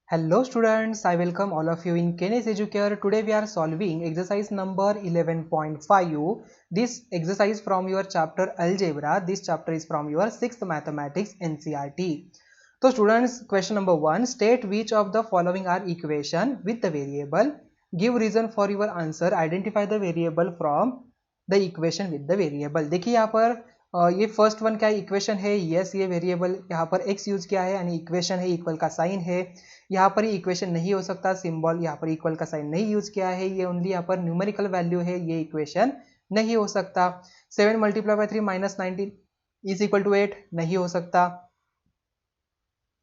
Hello students, I welcome all of you in Kenes Educare. Today we are solving exercise number 11.5. This exercise from your chapter Algebra. This chapter is from your 6th Mathematics NCERT. So students, question number 1. State which of the following are equation with the variable. Give reason for your answer. Identify the variable from the equation with the variable. देखिए यहाँ पर ये first one क्या equation है, yes ये variable यहाँ पर x use किया है यानी इक्वेशन है, इक्वल का साइन है। यहाँ पर इक्वेशन नहीं हो सकता, सिंबल यहाँ पर इक्वल का साइन नहीं यूज किया है, ये ओनली यहाँ पर न्यूमेरिकल वैल्यू है, ये इक्वेशन नहीं हो सकता। 7 multiply by 3 minus 19 is equal to 8 नहीं हो सकता।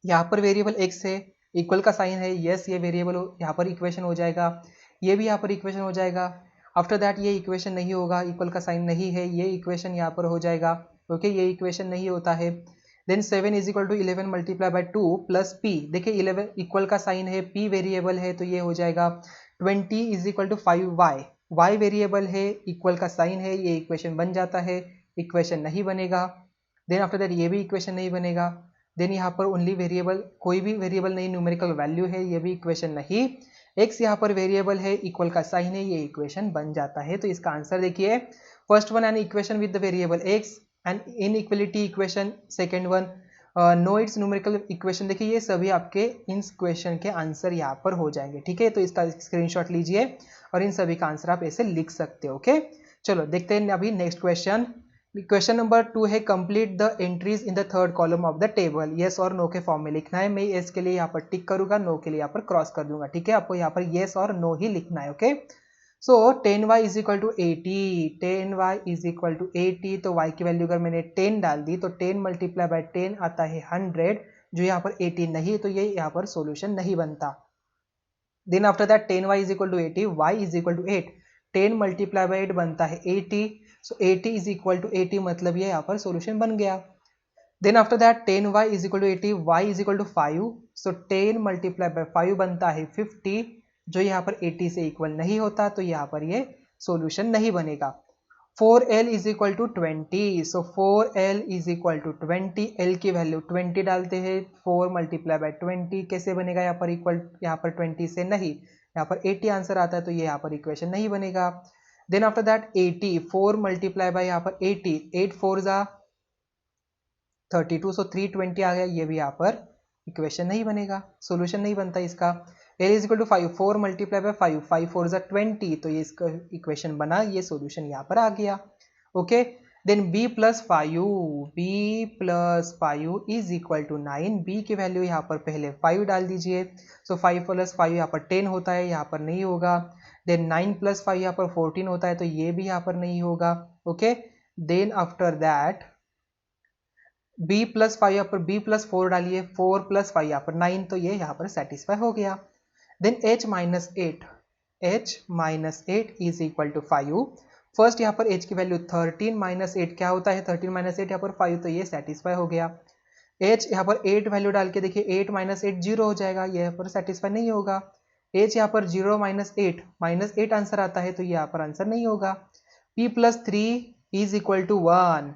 यहाँ पर वेरिएबल x है, इक्वल का साइन है, यस ये वेरिएबल यहाँ पर इक्वेशन हो जाएगा, ये भी यहाँ पर इक्वेशन हो जाएगा। आफ्टर दैट ये इक्वेशन नहीं होगा, इक्वल का साइन नहीं है, ये इक्वेशन यहाँ पर हो जाएगा। ओके ये इक्वेशन नहीं होता है। Then 7 is equal to 11 multiply by 2 plus P, देखिए 11 इक्वल का साइन है, पी वेरिएबल है तो ये हो जाएगा 20 is equal to 5y, y variable है, इक्वल का साइन है, ये इक्वेशन बन जाता है, इक्वेशन नहीं बनेगा। देन आफ्टर दैट ये भी इक्वेशन नहीं बनेगा। देन यहाँ पर ओनली वेरिएबल, कोई भी वेरिएबल नहीं, न्यूमेरिकल वैल्यू है, ये भी इक्वेशन नहीं। x यहाँ पर वेरिएबल है, इक्वल का साइन है, ये इक्वेशन बन जाता है। तो इसका आंसर देखिए first one an equation with the variable x and inequality equation, second one no it's numerical equation. देखिए ये सभी आपके इन क्वेश्चन के आंसर यहाँ पर हो जाएंगे। ठीक है तो इसका स्क्रीनशॉट लीजिए और इन सभी का आंसर आप ऐसे लिख सकते हो। ओके चलो देखते हैं अभी नेक्स्ट क्वेश्चन। क्वेश्चन नंबर 2 है complete the entries in the third column of the table. Yes और नो के फॉर्म में लिखना है। मैं यस के लिए यहाँ पर टिक करूंगा, नो के लिए यहाँ पर क्रॉस कर दूंगा। ठीक है आपको यहाँ पर यस और नो ही लिखना है। Okay so 10y is equal to 80, 10y is equal to 80, तो y की वैल्यू अगर मैंने 10 डाल दी तो 10 मल्टीप्लाई बाई 10 आता है 100, जो यहाँ पर 80 नहीं, तो ये यहाँ पर सोल्यूशन नहीं बनता। Then after that 10y is equal to 80, y is equal to 8, 10 multiply by 8 बनता है 80, सो 80 इज इक्वल टू 80, मतलब ये यहाँ पर सोल्यूशन बन गया। Then after that 10y is equal to 80, y is equal to 5, so 10 multiply by 5 बनता है 50, जो यहाँ पर 80 से इक्वल नहीं होता, तो यहाँ पर ये सोल्यूशन नहीं बनेगा। 4l is equal to 20, so 4l is equal to 20, l की वैल्यू 20 डालते हैं, 4 मल्टीप्लाई बाई 20 कैसे बनेगा यहाँ पर इक्वल, यहाँ पर 20 से नहीं, यहाँ पर 80 आंसर आता है, तो ये यहाँ पर इक्वेशन नहीं बनेगा। Then after that 80, 4 multiply by यहाँ पर 80, 8 4 जा 32, सो 320 आ गया, ये भी यहाँ पर इक्वेशन नहीं बनेगा, सोल्यूशन नहीं बनता इसका। l is equal to 5, 4 multiply by 5, 5 4 जा 20, तो ये इसका इक्वेशन बना, ये सोल्यूशन यहाँ पर आ गया। Okay then b plus 5 is equal to 9, b की वैल्यू यहाँ पर पहले 5 डाल दीजिए, सो 5 प्लस 5 यहाँ पर 10 होता है, यहाँ पर नहीं होगा। देन 9 प्लस 5 यहाँ पर 14 होता है, तो ये भी यहाँ पर नहीं होगा। Okay then after that b plus 5 यहाँ पर b प्लस 4 डालिए, 4 प्लस 5 यहाँ पर 9, तो ये यहाँ पर सेटिस्फाई हो गया। Then h minus 8 is equal to 5, first यहाँ पर h की वैल्यू 13 माइनस 8 क्या होता है, 13 माइनस 8 यहाँ पर 5, तो ये सेटिस्फाई हो गया। h यहाँ पर 8 वैल्यू डाल के देखिए 8 माइनस 8 जीरो हो जाएगा, ये यहाँ पर सेटिस्फाई नहीं होगा। h यहाँ पर 0 माइनस 8 आंसर आता है, तो ये यहाँ पर आंसर नहीं होगा। p plus 3 is equal to 1,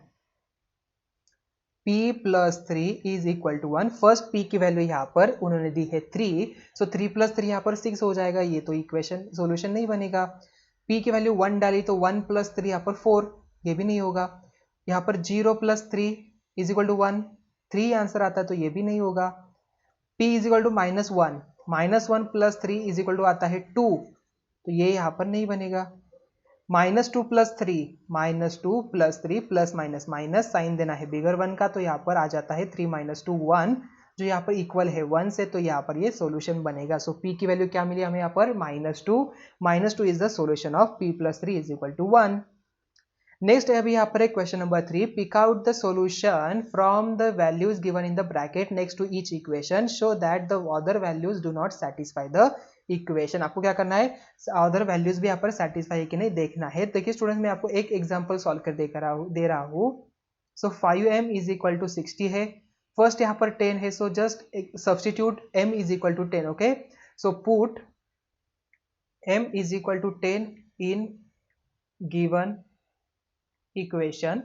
p plus 3 is equal to 1, first p की वैल्यू यहाँ पर उन्होंने दी है 3, सो 3 प्लस 3 यहाँ पर 6 हो जाएगा, ये तो इक्वेशन सोल्यूशन नहीं बनेगा। p की वैल्यू 1 डाली तो 1 प्लस 3 यहाँ पर 4, ये भी नहीं होगा। यहाँ पर 0 plus 3 is equal to 1, 3 answer आता है, तो ये भी नहीं होगा। p is equal to -1 plus 3 is equal to आता है 2, तो ये यहाँ पर नहीं बनेगा। -2 प्लस 3 प्लस माइनस साइन देना है बिगर 1 का, तो यहाँ पर आ जाता है 3 माइनस 2 1, जो यहाँ पर इक्वल है 1 से, तो यहाँ पर ये सॉल्यूशन बनेगा। सो p की वैल्यू क्या मिली हमें यहाँ पर -2 is the solution of p plus 3 is equal to 1। Next है अभी यहाँ पर question number 3, pick out the solution from the values given in the bracket next to each equation, show that the other values do not satisfy the equation. आपको क्या करना है, other values भी यहाँ पर सेटिस्फाई है कि नहीं देखना है। देखिए स्टूडेंट मैं आपको एक एग्जांपल सॉल्व कर दे रहा हूँ। सो 5m इज इक्वल टू 60 है, फर्स्ट यहाँ पर 10 है, so just substitute m is equal to 10। Okay so put m is equal to 10 in given equation.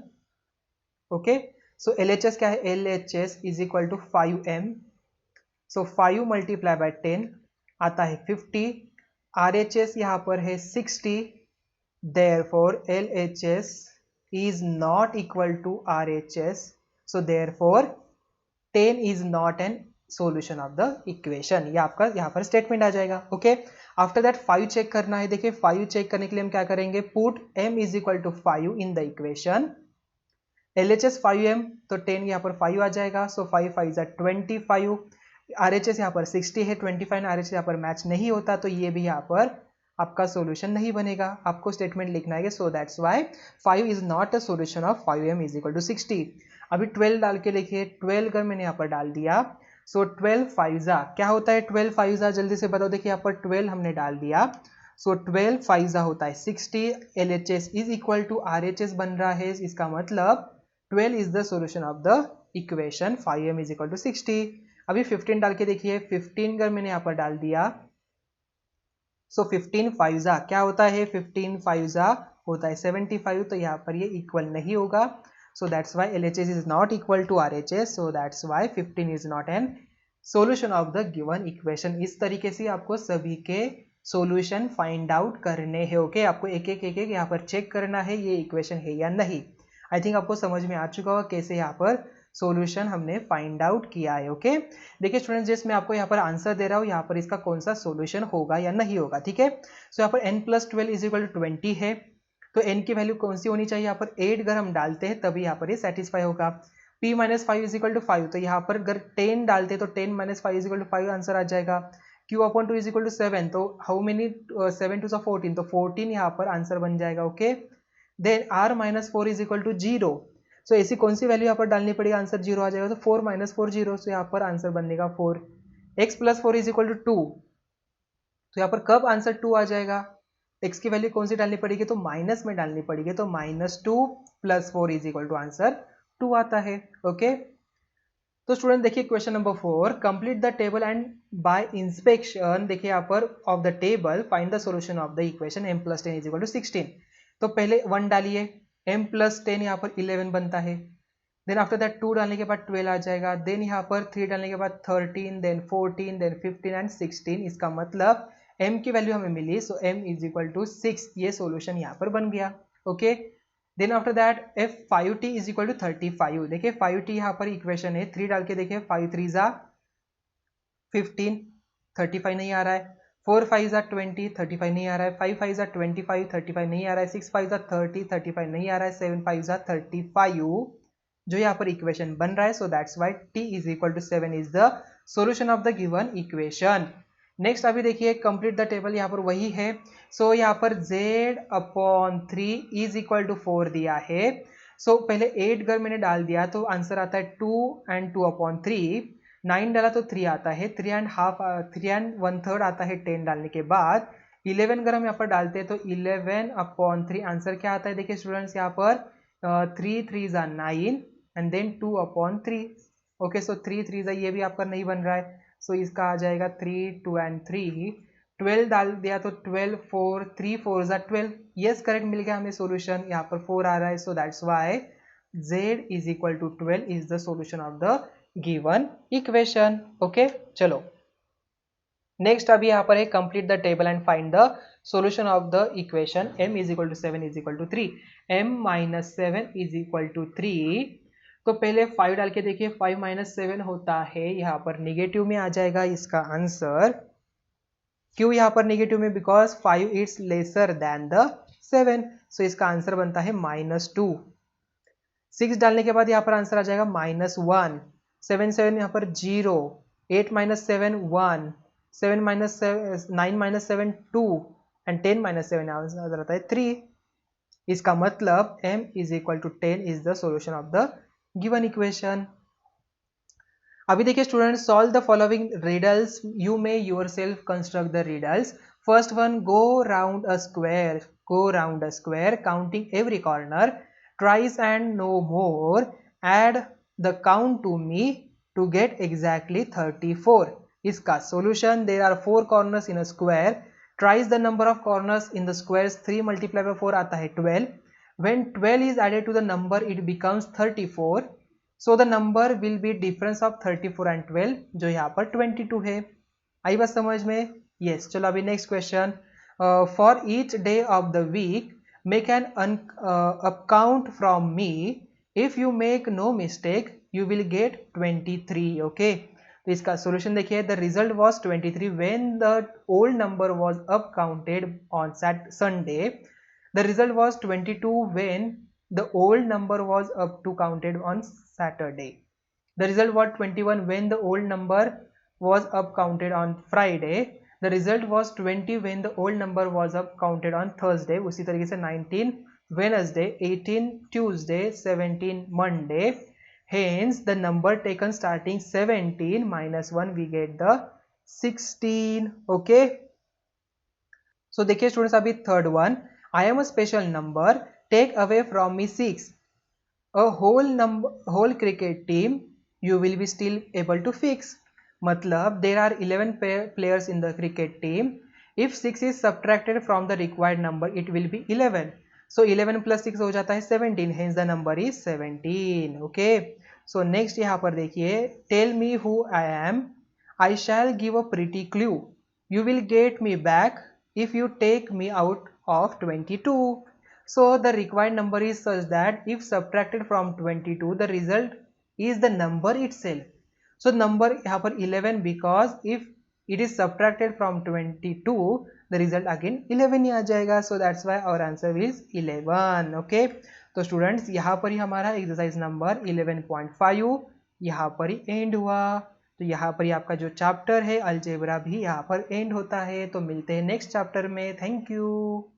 Okay so LHS क्या है, LHS is equal to 5m, so 5 multiply by 10 आता है 50, RHS यहाँ पर है 60, therefore LHS is not equal to RHS, so therefore 10 is not an solution of the equation। ये आपका यहाँ पर स्टेटमेंट आ जाएगा। ओके, आफ्टर दैट 5 चेक करना है। देखिए 5 चेक करने के लिए हम क्या करेंगे, put m is equal to 5 in the equation, LHS 5m, तो 10 यहाँ पर 5 आ जाएगा, सो 5 5 is 25, RHS यहाँ पर 60 है, 25 RHS यहाँ पर मैच नहीं होता, तो ये भी यहाँ पर आपका सॉल्यूशन नहीं बनेगा। आपको स्टेटमेंट लिखना है, so that's why 5 is not a solution of 5m is equal to 60। अभी 12 डाल के लिखिए, 12 अगर मैंने यहाँ पर डाल दिया, सो 12 5 क्या होता है, 12 5 जल्दी से बताओ। देखिए यहाँ पर 12 हमने डाल दिया, सो 12 5 होता है 60, LHS is equal to RHS बन रहा है, इसका मतलब 12 is the solution of the equation 5m is equal to 60। अभी 15 डाल के देखिए, 15 अगर मैंने यहाँ पर डाल दिया, सो 15 5 क्या होता है, 15 5 होता है 75, तो यहाँ पर ये इक्वल नहीं होगा, so that's why LHS is not equal to RHS, so that's why 15 is not an solution of the given equation. इस तरीके से आपको सभी के सॉल्यूशन फाइंड आउट करने हैं। ओके, आपको एक एक यहाँ पर चेक करना है ये इक्वेशन है या नहीं। आई थिंक आपको समझ में आ चुका होगा कैसे यहाँ पर सॉल्यूशन हमने फाइंड आउट किया है। ओके, देखिए स्टूडेंट्स, जिस मैं आपको यहाँ पर आंसर दे रहा हूँ, यहाँ पर इसका कौन सा सॉल्यूशन होगा या नहीं होगा। ठीक है, सो यहाँ पर n + 12 इज इक्वल टू 20 है, तो n की वैल्यू कौन सी होनी चाहिए, यहाँ पर 8 अगर हम डालते हैं तभी यहाँ पर ये सेटिस्फाई होगा। p - 5 इज इक्वल टू 5, तो यहाँ पर अगर 10 डालते तो 10 - 5 इज इक्वल टू 5 आंसर आ जाएगा। q/2 इज इक्वल टू 7, तो हाउ मेनी 7 2 14, तो 14 यहाँ पर आंसर बन जाएगा। Okay, then r - 4 is equal to 0, so ऐसी कौन सी वैल्यू यहाँ पर डालनी पड़ेगी, आंसर 0 आ जाएगा, तो 4 - 4 0, सो यहाँ पर आंसर बनेगा 4। x + 4 इज इक्वल टू 2, तो यहाँ पर कब आंसर 2 आ जाएगा, x की वैल्यू कौन सी डालनी पड़ेगी, तो माइनस में डालनी पड़ेगी, तो -2 + 4 इज इक्वल टू आंसर 2 आता है। ओके, तो स्टूडेंट देखिए question number 4, complete the table and by inspection, देखिए यहाँ पर of the table find the solution of the equation m + 10 is equal to 16। तो पहले 1 डालिए, m + 10 यहाँ पर 11 बनता है, देन आफ्टर दैट 2 डालने के बाद 12 आ जाएगा, देन यहाँ पर 3 डालने के बाद 13, देन 14, देन 15 एंड 16, इसका मतलब m की वैल्यू हमें मिली, so m is equal to 6, ये सॉल्यूशन यहाँ पर बन गया। Okay, then after that f 5t is equal to 35, देखिए 5t यहाँ पर इक्वेशन है, 3 डाल के देखिए, 5 3 15, 35 नहीं आ रहा है, 4 5 20, 35 नहीं आ रहा है, 5 5 25, 35 नहीं आ रहा है, 6 5 30, 35 नहीं आ रहा है, 7 5 35 जो यहाँ पर इक्वेशन बन रहा है, so that's why t is equal to 7 is the solution of the given equation. Next अभी देखिए कंप्लीट द टेबल, यहाँ पर वही है, सो यहाँ पर z/3 इज इक्वल टू 4 दिया है, सो पहले 8 अगर मैंने डाल दिया तो आंसर आता है 2 and 2/3, 9 डाला तो 3 आता है, 3 1/3 आता है 10 डालने के बाद, 11 अगर हम यहाँ पर डालते हैं तो 11/3 आंसर क्या आता है, देखिए स्टूडेंट्स यहाँ पर 3 3 9 एंड देन 2/3। ओके, सो 3 3 ये भी आपका नहीं बन रहा है, सो इसका आ जाएगा 3 2 and 3, 12 डाल दिया तो 12 4 3 4 12, यस करेक्ट मिल गया हमें सॉल्यूशन, यहाँ पर 4 आ रहा है, so that's why z is equal to 12 is the solution of the given equation. Okay, चलो नेक्स्ट अभी यहाँ पर है complete the table and find the solution of the equation m is equal to 7 is equal to 3, m - 7 is equal to 3, तो पहले 5 डाल के देखिए, 5 - 7 होता है, यहाँ पर निगेटिव में आ जाएगा इसका आंसर, क्यों यहाँ पर निगेटिव में, because 5 is lesser than the 7, सो इसका आंसर बनता है -2। 6 डालने के बाद यहाँ पर आंसर आ जाएगा -1, 7 7 यहाँ पर 0, 8 - 7 1, 7 - 9 - 7 2 एंड 10 - 7 आंसर आता है 3, इसका मतलब m is equal to 10 is the solution of the given equation. अभी देखिए student, solve the following riddles, you may yourself construct the riddles. First one, go round a square counting every corner thrice and no more, add the count to me to get exactly 34। इसका solution, there are 4 corners in a square, thrice the number of corners in the squares, 3 × 4 आता है 12, when 12 is added to the number it becomes 34, so the number will be difference of 34 and 12, जो यहाँ पर 22 है। आई बात समझ में? Yes. चलो अभी next question, for each day of the week make an up count from me, if you make no mistake you will get 23। Okay, तो इसका सोल्यूशन देखिए, the result was 23 when the old number was up counted on Sunday, the result was 22 when the old number was up to counted on Saturday. The result was 21 when the old number was up counted on Friday. The result was 20 when the old number was up counted on Thursday. उसी तरीके से 19 Wednesday, 18 Tuesday, 17 Monday. Hence the number taken starting 17 minus 1 we get the 16. Okay. So देखिए students, अभी third one, I am a special number, take away from me 6, a whole cricket team you will be still able to fix. मतलब there are 11 players in the cricket team, if 6 is subtracted from the required number it will be 11, so 11 plus 6 हो जाता है 17, hence the number is 17. Okay, so next यहाँ पर देखिए, tell me who I am, I shall give a pretty clue, you will get me back if you take me out of 22. So the required number is such that if subtracted from 22 the result is the number itself. So number यहाँ पर 11, because if it is subtracted from 22 the result again 11 ही आ जाएगा. So that's why our answer is 11. Okay, तो students यहाँ पर ही हमारा exercise number 11.5 यहाँ पर ही and हुआ. तो यहाँ पर ही आपका जो चैप्टर है अलजेब्रा भी यहाँ पर एंड होता है. तो मिलते हैं नेक्स्ट चैप्टर में. Thank you.